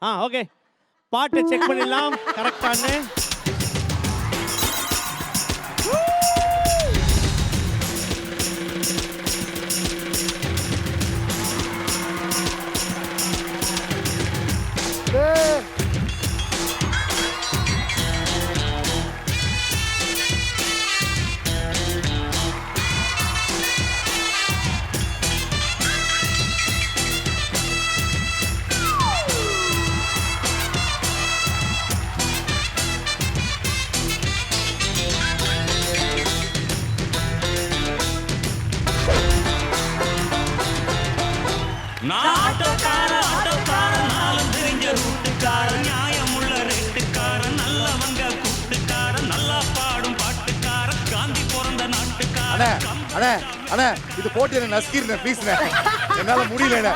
Okay. பாட்டு check பண்ணிடலாம் கரெக்டானு. அண்ணா இது போட்டு எனக்கு நஸ்கிருந்தேன் ப்ளீஸ்ண்ணே, என்னால முடியல.